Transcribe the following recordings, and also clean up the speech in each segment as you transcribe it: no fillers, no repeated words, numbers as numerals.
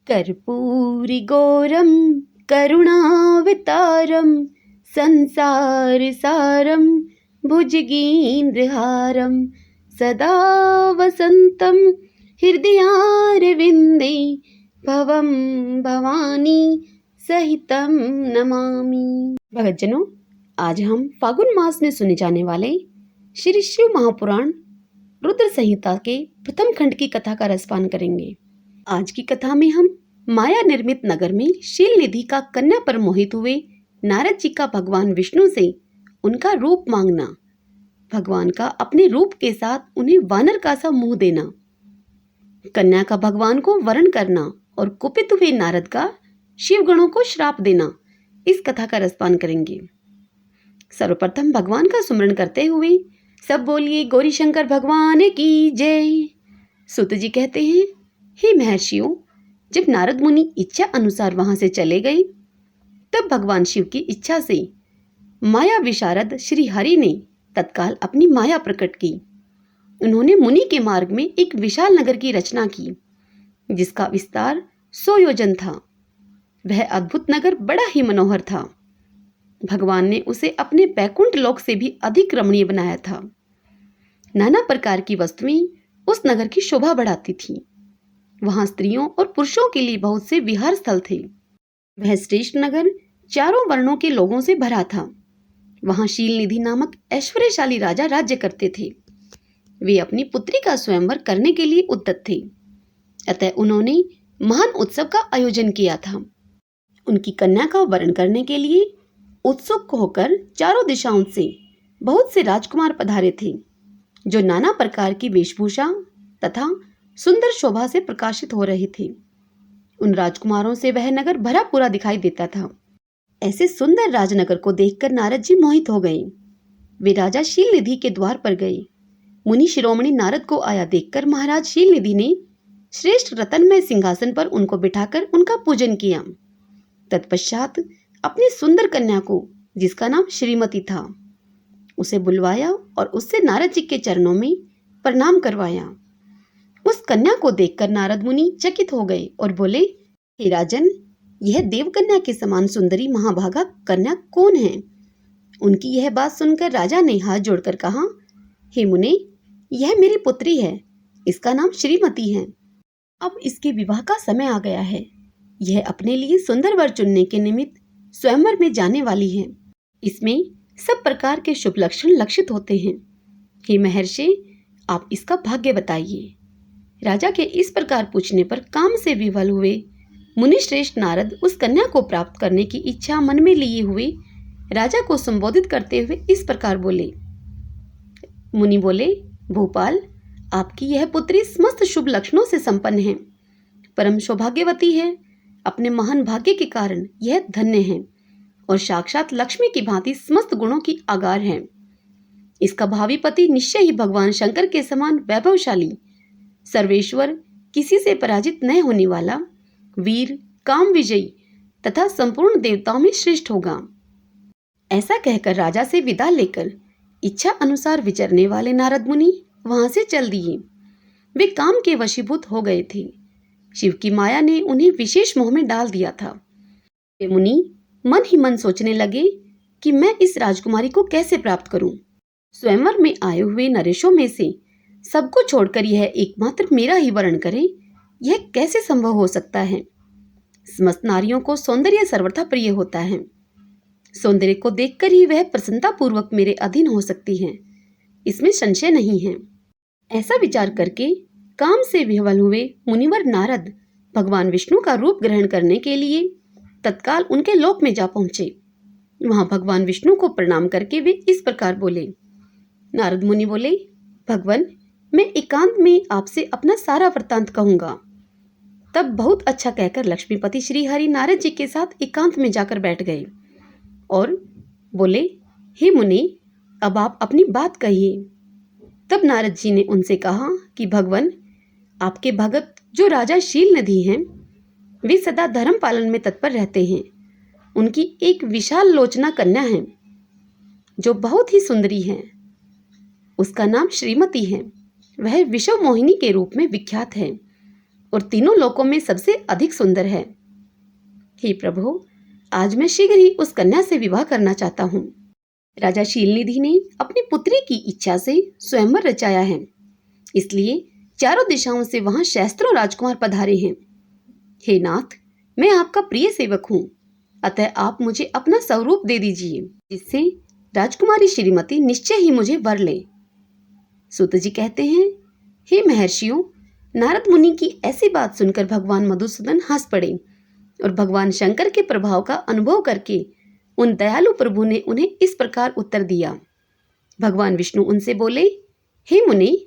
कर्पूरिगौरं करुणावतारं संसारसारं भुजगेन्द्रहारं सदा वसन्तं हृदयारविन्दे भवं भवानी सहितं नमामि। भक्तजनों, आज हम फागुन मास में सुने जाने वाले श्री शिव महापुराण रुद्र संहिता के प्रथम खंड की कथा का रसपान करेंगे। आज की कथा में हम माया निर्मित नगर में शील निधि का कन्या पर मोहित हुए नारद जी का भगवान विष्णु से उनका रूप मांगना, भगवान का अपने रूप के साथ उन्हें वानर का सा मुंह देना, कन्या का भगवान को वरण करना और कुपित हुए नारद का शिव गणों को श्राप देना, इस कथा का रसपान करेंगे। सर्वप्रथम भगवान का सुमरण करते हुए सब बोलिए गौरी शंकर भगवान की जय। सूत जी कहते हैं, हे महर्षियों, जब नारद मुनि इच्छा अनुसार वहां से चले गए, तब भगवान शिव की इच्छा से माया विशारद श्री हरि ने तत्काल अपनी माया प्रकट की। उन्होंने मुनि के मार्ग में एक विशाल नगर की रचना की, जिसका विस्तार 100 योजन था। वह अद्भुत नगर बड़ा ही मनोहर था। भगवान ने उसे अपने बैकुंठ लोक से भी अधिक रमणीय बनाया था। नाना प्रकार की वस्तुएं उस नगर की शोभा बढ़ाती थीं। वहां स्त्रियों और पुरुषों के लिए बहुत से विहार स्थल थे। वह श्रेष्ठ नगर चारों वर्णों के लोगों से भरा था। वहां शील निधि नामक ऐश्वर्यशाली राजा राज्य करते थे। वे अपनी पुत्री का स्वयंवर करने के लिए उद्यत थे। अतः उन्होंने महान उत्सव का आयोजन किया था। उनकी कन्या का वरण करने के लिए उत्सुक होकर चारों दिशाओं से बहुत से राजकुमार पधारे थे, जो नाना प्रकार की वेशभूषा तथा सुंदर शोभा से प्रकाशित हो रहे थे। उन राजकुमारों से वह नगर भरा पूरा दिखाई देता था। ऐसे सुंदर राजनगर को देखकर नारद जी मोहित हो गए। वे राजा शील निधि के द्वार पर गए। मुनि शिरोमणि नारद को आया देखकर महाराज शील निधि ने श्रेष्ठ रतनमय सिंहासन पर उनको बिठाकर उनका पूजन किया। तत्पश्चात अपनी सुंदर कन्या को, जिसका नाम श्रीमती था, उसे बुलवाया और उससे नारद जी के चरणों में प्रणाम करवाया। उस कन्या को देखकर नारद मुनि चकित हो गए और बोले, हे राजन, यह देवकन्या के समान सुंदरी महाभागा कन्या कौन है? उनकी यह बात सुनकर राजा ने हाथ जोड़कर कहा, हे मुने, यह मेरी पुत्री है। इसका नाम श्रीमती है। अब इसके विवाह का समय आ गया है। यह अपने लिए सुंदर वर चुनने के निमित्त स्वयंवर में जाने वाली है। इसमें सब प्रकार के शुभ लक्षण लक्षित होते हैं। हे महर्षि, आप इसका भाग्य बताइए। राजा के इस प्रकार पूछने पर काम से विवल हुए मुनि श्रेष्ठ नारद उस कन्या को प्राप्त करने की इच्छा मन में लिए हुए राजा को संबोधित करते हुए इस प्रकार बोले। मुनि बोले, भूपाल, आपकी यह पुत्री समस्त शुभ लक्षणों से संपन्न है, परम सौभाग्यवती है। अपने महान भाग्य के कारण यह धन्य है और साक्षात लक्ष्मी की भांति समस्त गुणों की आगार है। इसका भावी पति निश्चय ही भगवान शंकर के समान वैभवशाली, सर्वेश्वर, किसी से पराजित न होने वाला, वीर, काम विजयी तथा संपूर्ण देवताओं में श्रेष्ठ होगा। ऐसा कहकर राजा से विदा लेकर इच्छा अनुसार विचरने वाले नारद मुनि वहां से चल दिए। वे काम के वशीभूत हो गए थे। शिव की माया ने उन्हें विशेष मोह में डाल दिया था। वे मुनि मन ही मन सोचने लगे कि मैं इस राजकुमारी को कैसे प्राप्त करूं। स्वयंवर में आए हुए नरेशों में से सबको छोड़कर यह एकमात्र मेरा ही वरण करे, यह कैसे संभव हो सकता है? समस्त नारियों को सौंदर्य सर्वथा प्रिय होता है। सौंदर्य को देखकर ही वह प्रसन्नता पूर्वक मेरे अधीन हो सकती है, इसमें संशय नहीं है। ऐसा विचार करके काम से विह्वल हुए मुनिवर नारद भगवान विष्णु का रूप ग्रहण करने के लिए तत्काल उनके लोक में जा पहुंचे। वहां भगवान विष्णु को प्रणाम करके वे इस प्रकार बोले। नारद मुनि बोले, भगवान, मैं एकांत में आपसे अपना सारा वृत्तांत कहूंगा। तब बहुत अच्छा कहकर लक्ष्मीपति श्री हरि नारद जी के साथ एकांत में जाकर बैठ गए और बोले, हे मुनि, अब आप अपनी बात कहिए। तब नारद जी ने उनसे कहा कि भगवान, आपके भगत जो राजा शील निधि हैं, वे सदा धर्म पालन में तत्पर रहते हैं। उनकी एक विशाल लोचना कन्या है, जो बहुत ही सुंदरी है। उसका नाम श्रीमती है। वह विश्व मोहिनी के रूप में विख्यात है। और तीनों लोकों में सबसे अधिक सुंदर है। हे प्रभु, आज मैं शीघ्र ही उस कन्या से विवाह करना चाहता हूँ। राजा शीलनिधि ने अपनी पुत्री की इच्छा से स्वयंवर रचाया है, इसलिए चारों दिशाओं से वहां सहस्त्रों राजकुमार पधारे हैं। हे नाथ, मैं आपका प्रिय सेवक हूँ, अतः आप मुझे अपना स्वरूप दे दीजिए, जिससे राजकुमारी श्रीमती निश्चय ही मुझे वर ले। सूत जी कहते हैं, हे महर्षियों, नारद मुनि की ऐसी बात सुनकर भगवान मधुसूदन हंस पड़े और भगवान शंकर के प्रभाव का अनुभव करके उन दयालु प्रभु ने उन्हें इस प्रकार उत्तर दिया। भगवान विष्णु उनसे बोले, हे मुनि,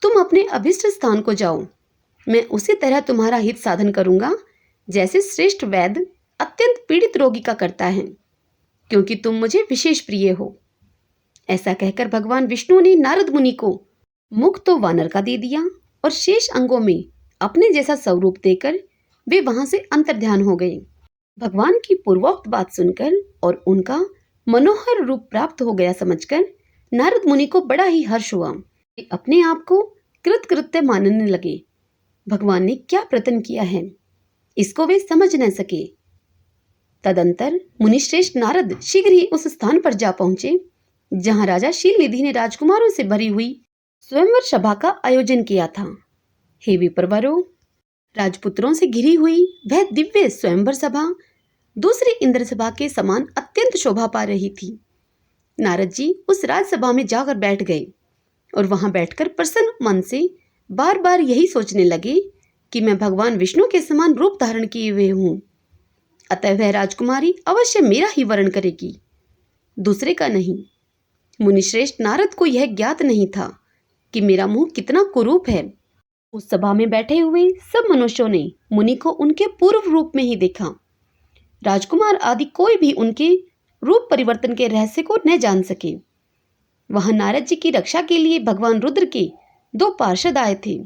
तुम अपने अभिष्ट स्थान को जाओ। मैं उसी तरह तुम्हारा हित साधन करूंगा जैसे श्रेष्ठ वैद्य अत्यंत पीड़ित रोगी का करता है, क्योंकि तुम मुझे विशेष प्रिय हो। ऐसा कहकर भगवान विष्णु ने नारद मुनि को मुख तो वानर का दे दिया और शेष अंगों में अपने जैसा स्वरूप देकर वे वहां से अंतर्ध्यान हो गए। भगवान की पूर्वोक्त बात सुनकर और उनका मनोहर रूप प्राप्त हो गया समझकर नारद मुनि को बड़ा ही हर्ष हुआ। वे अपने आप को कृतकृत्य मानने लगे। भगवान ने क्या प्रयत्न किया है, इसको वे समझ न सके। तदंतर मुनिश्रेष्ठ नारद शीघ्र ही उस स्थान पर जा पहुंचे जहां राजा शीलनिधि ने राजकुमारों से भरी हुई स्वयंवर सभा का आयोजन किया था। हे विप्रवरों, राजपुत्रों से घिरी हुई वह दिव्य स्वयंवर सभा दूसरी इंद्र सभा के समान अत्यंत शोभा पा रही थी। नारद जी उस राजसभा में जाकर बैठ गए और वहां बैठकर प्रसन्न मन से बार बार यही सोचने लगे कि मैं भगवान विष्णु के समान रूप धारण किए हुए हूं, अतः वह राजकुमारी अवश्य मेरा ही वर्ण करेगी, दूसरे का नहीं। मुनिश्रेष्ठ नारद को यह ज्ञात नहीं था कि मेरा मुंह कितना कुरूप है। उस सभा में बैठे हुए सब मनुष्यों ने मुनि को उनके पूर्व रूप में ही देखा। राजकुमार आदि कोई भी उनके रूप परिवर्तन के रहस्य को न जान सके। वहां नारद जी की रक्षा के लिए भगवान रुद्र के 2 पार्षद आए थे,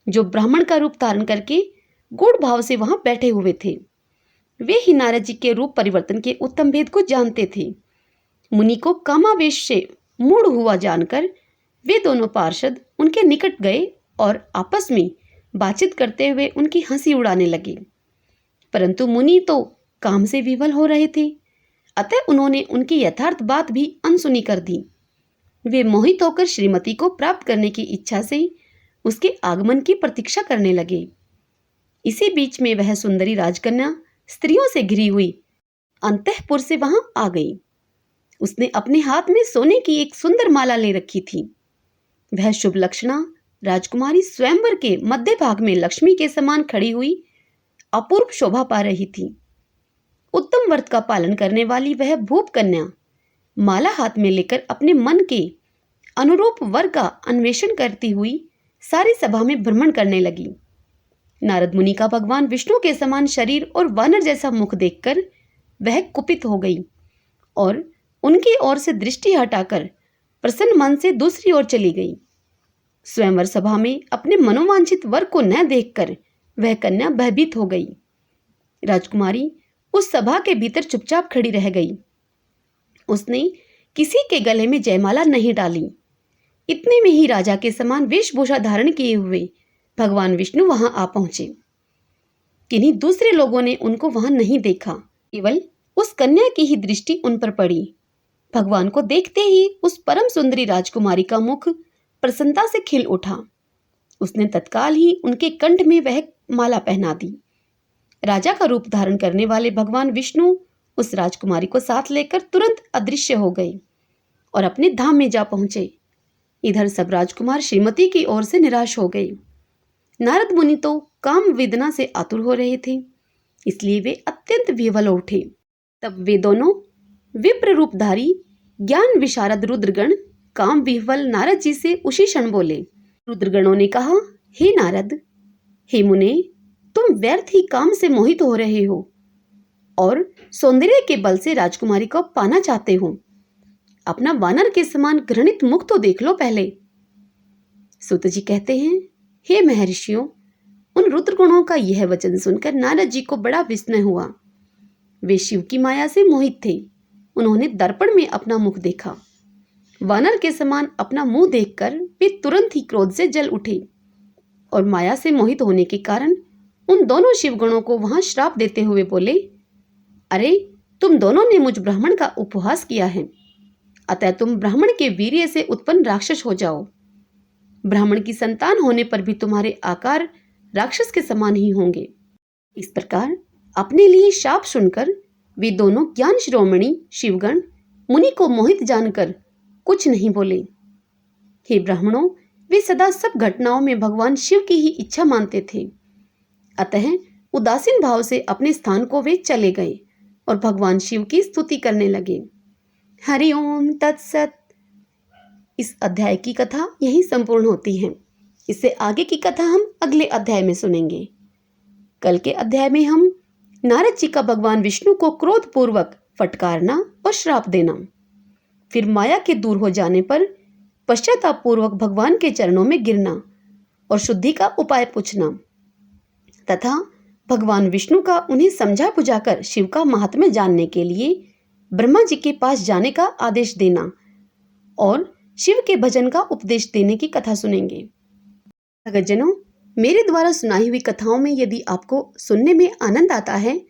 जो ब्राह्मण का रूप धारण करके गूढ़ भाव से वहां बैठे हुए थे। वे ही नारद जी के रूप परिवर्तन के उत्तम भेद को जानते थे। मुनि को कामावेश से मूढ़ हुआ जानकर वे दोनों पार्षद उनके निकट गए और आपस में बातचीत करते हुए उनकी हंसी उड़ाने लगे। परंतु मुनि तो काम से विवल हो रहे थे, अतः उन्होंने उनकी यथार्थ बात भी अनसुनी कर दी। वे मोहित होकर श्रीमती को प्राप्त करने की इच्छा से उसके आगमन की प्रतीक्षा करने लगे। इसी बीच में वह सुंदरी राजकन्या स्त्रियों से घिरी हुई अंतःपुर से वहां आ गई। उसने अपने हाथ में सोने की एक सुंदर माला ले रखी थी। वह शुभ लक्षणा राजकुमारी स्वयंवर के मध्य भाग में लक्ष्मी के समान खड़ी हुई अपूर्व शोभा पा रही थी। उत्तम व्रत का पालन करने वाली वह भूप कन्या माला हाथ में लेकर अपने मन के अनुरूप वर का अन्वेषण करती हुई सारी सभा में भ्रमण करने लगी। नारद मुनि का भगवान विष्णु के समान शरीर और वानर जैसा मुख देखकर वह कुपित हो गई और उनकी ओर से दृष्टि हटाकर प्रसन्न मन से दूसरी ओर चली गई। स्वयंवर सभा में अपने मनोवांछित वर को न देखकर वह कन्या भयभीत हो गई। राजकुमारी उस सभा के भीतर चुपचाप खड़ी रह गई। उसने किसी के गले में जयमाला नहीं डाली। इतने में ही राजा के समान वेशभूषा धारण किए हुए भगवान विष्णु वहां आ पहुंचे। किन्हीं दूसरे लोगों ने उनको वहां नहीं देखा, केवल उस कन्या की ही दृष्टि उन पर पड़ी। भगवान को देखते ही उस परम सुंदरी राजकुमारी का मुख प्रसन्नता से खिल उठा। उसने तत्काल ही उनके कंठ में वह माला पहना दी। राजा का रूप धारण करने वाले भगवान विष्णु उस राजकुमारी को साथ लेकर तुरंत अदृश्य हो गए और अपने धाम में जा पहुंचे। इधर सब राजकुमार श्रीमती की ओर से निराश हो गए। नारद मुनि तो काम वेदना से आतुर हो रहे थे, इसलिए वे अत्यंत विह्वल उठे। तब वे दोनों विप्र रूपधारी ज्ञान विशारद रुद्रगण काम विह्वल नारद जी से उसी क्षण बोले। रुद्रगणों ने कहा, हे नारद, हे मुने, तुम व्यर्थ ही काम से मोहित हो रहे हो और सौंदर्य के बल से राजकुमारी को पाना चाहते हो। अपना वानर के समान घृणित मुख तो देख लो पहले। सूत जी कहते हैं, हे महर्षियों, उन रुद्रगणों का यह वचन सुनकर नारद जी को बड़ा विस्मय हुआ। वे शिव की माया से मोहित थे। उन्होंने दर्पण में अपना मुख देखा। वानर के समान अपना मुंह देखकर वे तुरंत ही क्रोध से जल उठे। और माया से मोहित होने के कारण उन दोनों शिवगणों को वहां श्राप देते हुए बोले, अरे तुम दोनों ने मुझ ब्राह्मण का उपहास किया है, अतः तुम ब्राह्मण के वीर्य से उत्पन्न राक्षस हो जाओ। ब्राह्मण की संतान होने पर भी तुम्हारे आकार राक्षस के समान ही होंगे। इस प्रकार अपने लिए शाप सुनकर वे दोनों ज्ञान शिरोमणि शिवगण मुनि को मोहित जानकर कुछ नहीं बोले। हे ब्राह्मणों, वे सदा सब घटनाओं में भगवान शिव की ही इच्छा मानते थे, अतः उदासीन भाव से अपने स्थान को वे चले गए और भगवान शिव की स्तुति करने लगे। हरि ओम तत्सत। इस अध्याय की कथा यहीं संपूर्ण होती है। इससे आगे की कथा हम अगले अध्याय में सुनेंगे। कल के अध्याय में हम नारद जी का भगवान विष्णु को क्रोध पूर्वक फटकारना और श्राप देना, फिर माया के दूर हो जाने पर पश्चाताप पूर्वक भगवान के चरणों में गिरना और शुद्धि का उपाय पूछना, तथा भगवान विष्णु का उन्हें समझा बुझाकर शिव का महात्म्य जानने के लिए ब्रह्मा जी के पास जाने का आदेश देना और शिव के भजन का उपदेश देने की कथा सुनेंगे। भक्तजनों, मेरे द्वारा सुनाई हुई कथाओं में यदि आपको सुनने में आनंद आता है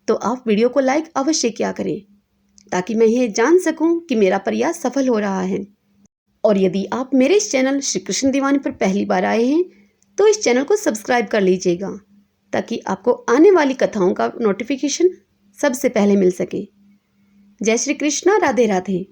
तो आप वीडियो को लाइक अवश्य किया करें, ताकि मैं यह जान सकूं कि मेरा प्रयास सफल हो रहा है। और यदि आप मेरे इस चैनल श्री कृष्ण दीवानी पर पहली बार आए हैं तो इस चैनल को सब्सक्राइब कर लीजिएगा, ताकि आपको आने वाली कथाओं का नोटिफिकेशन सबसे पहले मिल सके। जय श्री कृष्णा, राधे राधे।